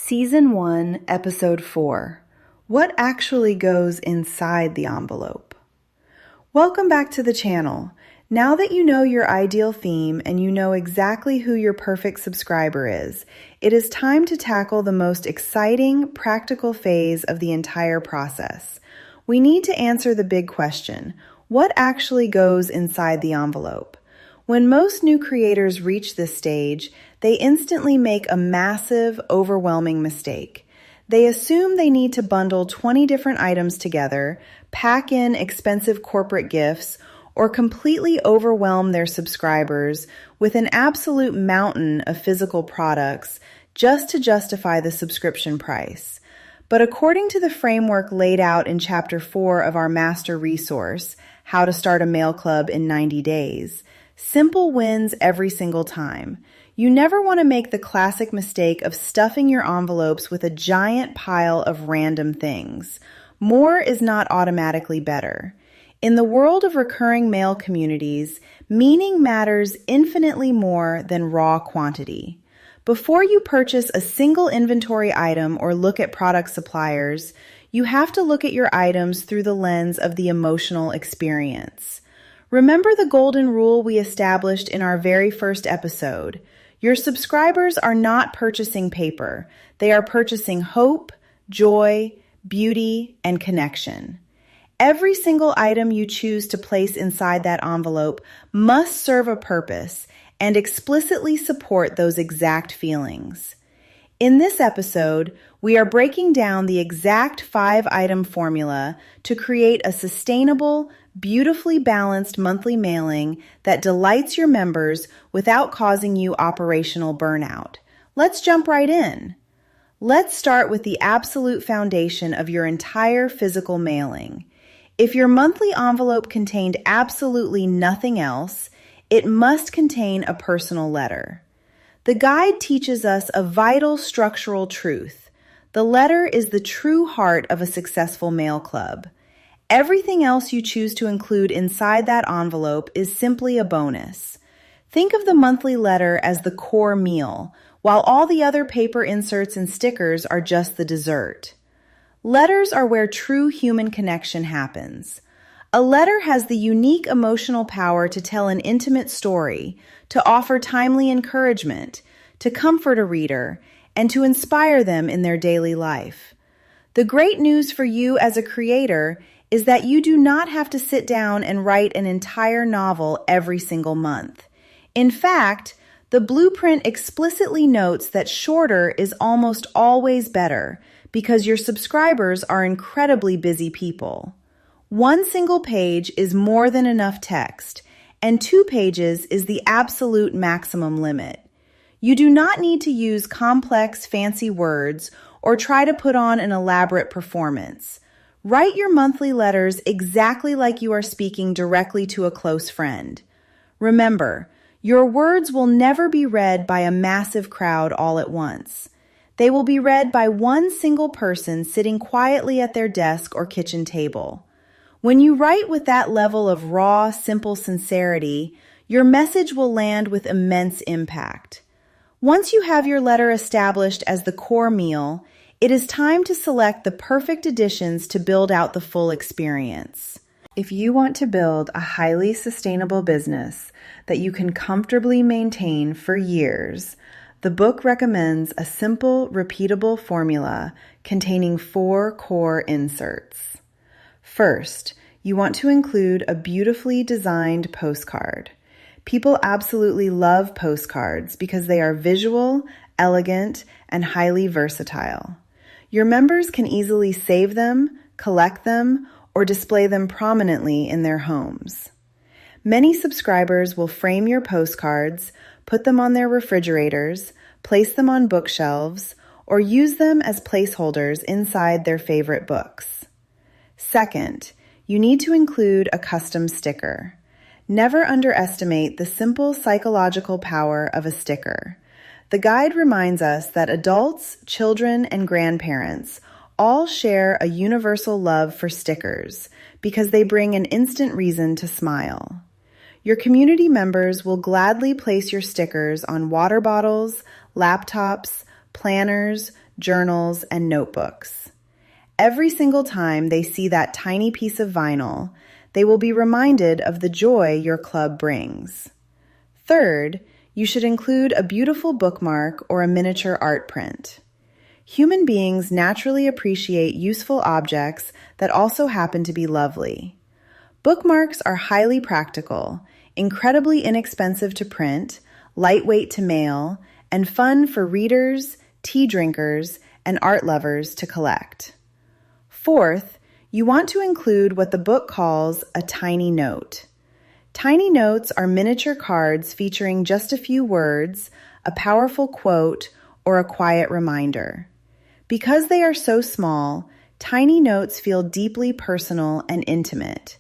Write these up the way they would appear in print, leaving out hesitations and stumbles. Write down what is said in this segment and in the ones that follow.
Season 1, Episode 4. What actually goes inside the envelope? Welcome back to the channel. Now that you know your ideal theme and you know exactly who your perfect subscriber is, it is time to tackle the most exciting, practical phase of the entire process. We need to answer the big question: what actually goes inside the envelope? When most new creators reach this stage, they instantly make a massive, overwhelming mistake. They assume they need to bundle 20 different items together, pack in expensive corporate gifts, or completely overwhelm their subscribers with an absolute mountain of physical products just to justify the subscription price. But according to the framework laid out in Chapter 4 of our master resource, How to Start a Mail Club in 90 Days, simple wins every single time. You never want to make the classic mistake of stuffing your envelopes with a giant pile of random things. More is not automatically better. In the world of recurring mail communities, meaning matters infinitely more than raw quantity. Before you purchase a single inventory item or look at product suppliers, you have to look at your items through the lens of the emotional experience. Remember the golden rule we established in our very first episode. Your subscribers are not purchasing paper. They are purchasing hope, joy, beauty, and connection. Every single item you choose to place inside that envelope must serve a purpose and explicitly support those exact feelings. In this episode, we are breaking down the exact 5-item formula to create a sustainable, beautifully balanced monthly mailing that delights your members without causing you operational burnout. Let's jump right in. Let's start with the absolute foundation of your entire physical mailing. If your monthly envelope contained absolutely nothing else, it must contain a personal letter. The guide teaches us a vital structural truth. The letter is the true heart of a successful mail club. Everything else you choose to include inside that envelope is simply a bonus. Think of the monthly letter as the core meal, while all the other paper inserts and stickers are just the dessert. Letters are where true human connection happens. A letter has the unique emotional power to tell an intimate story, to offer timely encouragement, to comfort a reader, and to inspire them in their daily life. The great news for you as a creator is that you do not have to sit down and write an entire novel every single month. In fact, the blueprint explicitly notes that shorter is almost always better because your subscribers are incredibly busy people. One single page is more than enough text, and 2 pages is the absolute maximum limit. You do not need to use complex, fancy words or try to put on an elaborate performance. Write your monthly letters exactly like you are speaking directly to a close friend. Remember, your words will never be read by a massive crowd all at once. They will be read by one single person sitting quietly at their desk or kitchen table. When you write with that level of raw, simple sincerity, your message will land with immense impact. Once you have your letter established as the core meal, it is time to select the perfect additions to build out the full experience. If you want to build a highly sustainable business that you can comfortably maintain for years, the book recommends a simple, repeatable formula containing 4 core inserts. First, you want to include a beautifully designed postcard. People absolutely love postcards because they are visual, elegant, and highly versatile. Your members can easily save them, collect them, or display them prominently in their homes. Many subscribers will frame your postcards, put them on their refrigerators, place them on bookshelves, or use them as placeholders inside their favorite books. Second, you need to include a custom sticker. Never underestimate the simple psychological power of a sticker. The guide reminds us that adults, children, and grandparents all share a universal love for stickers because they bring an instant reason to smile. Your community members will gladly place your stickers on water bottles, laptops, planners, journals, and notebooks. Every single time they see that tiny piece of vinyl, they will be reminded of the joy your club brings. Third, you should include a beautiful bookmark or a miniature art print. Human beings naturally appreciate useful objects that also happen to be lovely. Bookmarks are highly practical, incredibly inexpensive to print, lightweight to mail, and fun for readers, tea drinkers, and art lovers to collect. Fourth, you want to include what the book calls a tiny note. Tiny notes are miniature cards featuring just a few words, a powerful quote, or a quiet reminder. Because they are so small, tiny notes feel deeply personal and intimate.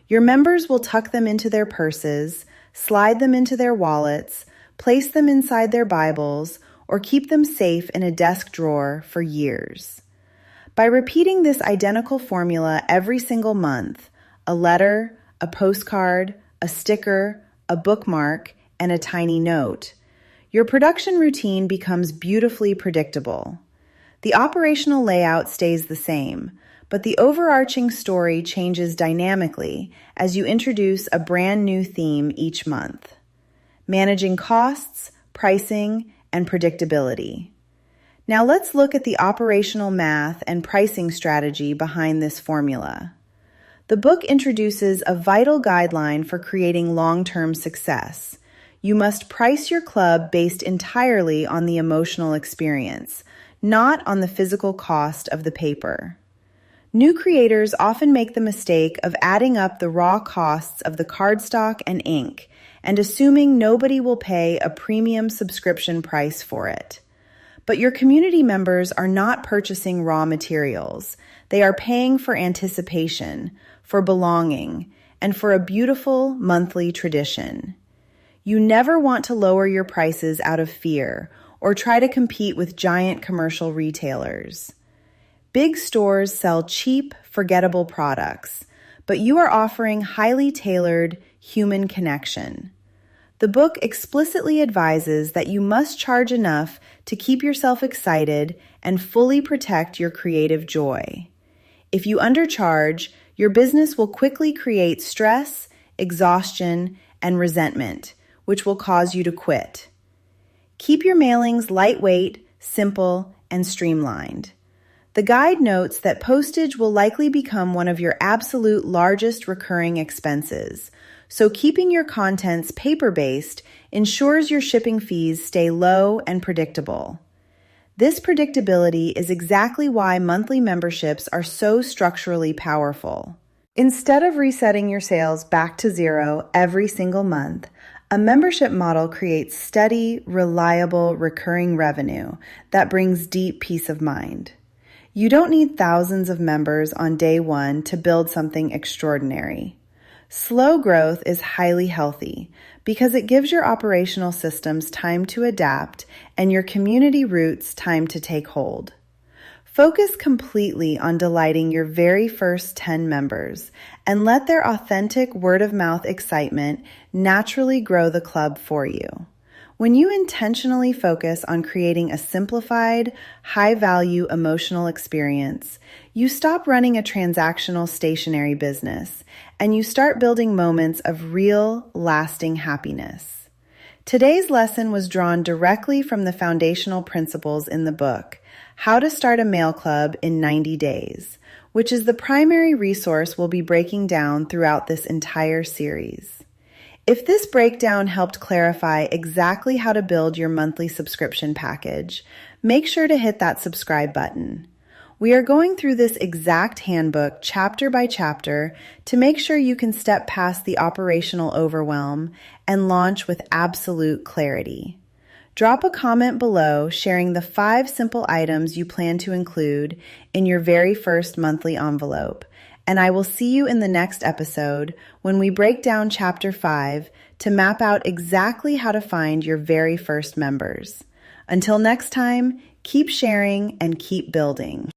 Your members will tuck them into their purses, slide them into their wallets, place them inside their Bibles, or keep them safe in a desk drawer for years. By repeating this identical formula every single month, a letter, a postcard, a sticker, a bookmark, and a tiny note, your production routine becomes beautifully predictable. The operational layout stays the same, but the overarching story changes dynamically as you introduce a brand new theme each month. Managing costs, pricing, and predictability. Now let's look at the operational math and pricing strategy behind this formula. The book introduces a vital guideline for creating long-term success. You must price your club based entirely on the emotional experience, not on the physical cost of the paper. New creators often make the mistake of adding up the raw costs of the cardstock and ink and assuming nobody will pay a premium subscription price for it. But your community members are not purchasing raw materials. They are paying for anticipation, for belonging, and for a beautiful monthly tradition. You never want to lower your prices out of fear or try to compete with giant commercial retailers. Big stores sell cheap, forgettable products, but you are offering highly tailored human connection. The book explicitly advises that you must charge enough to keep yourself excited and fully protect your creative joy. If you undercharge, your business will quickly create stress, exhaustion, and resentment, which will cause you to quit. Keep your mailings lightweight, simple, and streamlined. The guide notes that postage will likely become one of your absolute largest recurring expenses, so keeping your contents paper-based ensures your shipping fees stay low and predictable. This predictability is exactly why monthly memberships are so structurally powerful. Instead of resetting your sales back to zero every single month, a membership model creates steady, reliable, recurring revenue that brings deep peace of mind. You don't need thousands of members on day one to build something extraordinary. Slow growth is highly healthy because it gives your operational systems time to adapt and your community roots time to take hold. Focus completely on delighting your very first 10 members and let their authentic word-of-mouth excitement naturally grow the club for you. When you intentionally focus on creating a simplified, high-value emotional experience, you stop running a transactional stationary business and you start building moments of real, lasting happiness. Today's lesson was drawn directly from the foundational principles in the book, How to Start a Mail Club in 90 Days, which is the primary resource we'll be breaking down throughout this entire series. If this breakdown helped clarify exactly how to build your monthly subscription package, make sure to hit that subscribe button. We are going through this exact handbook chapter by chapter to make sure you can step past the operational overwhelm and launch with absolute clarity. Drop a comment below sharing the 5 simple items you plan to include in your very first monthly envelope, and I will see you in the next episode when we break down Chapter 5 to map out exactly how to find your very first members. Until next time, keep sharing and keep building.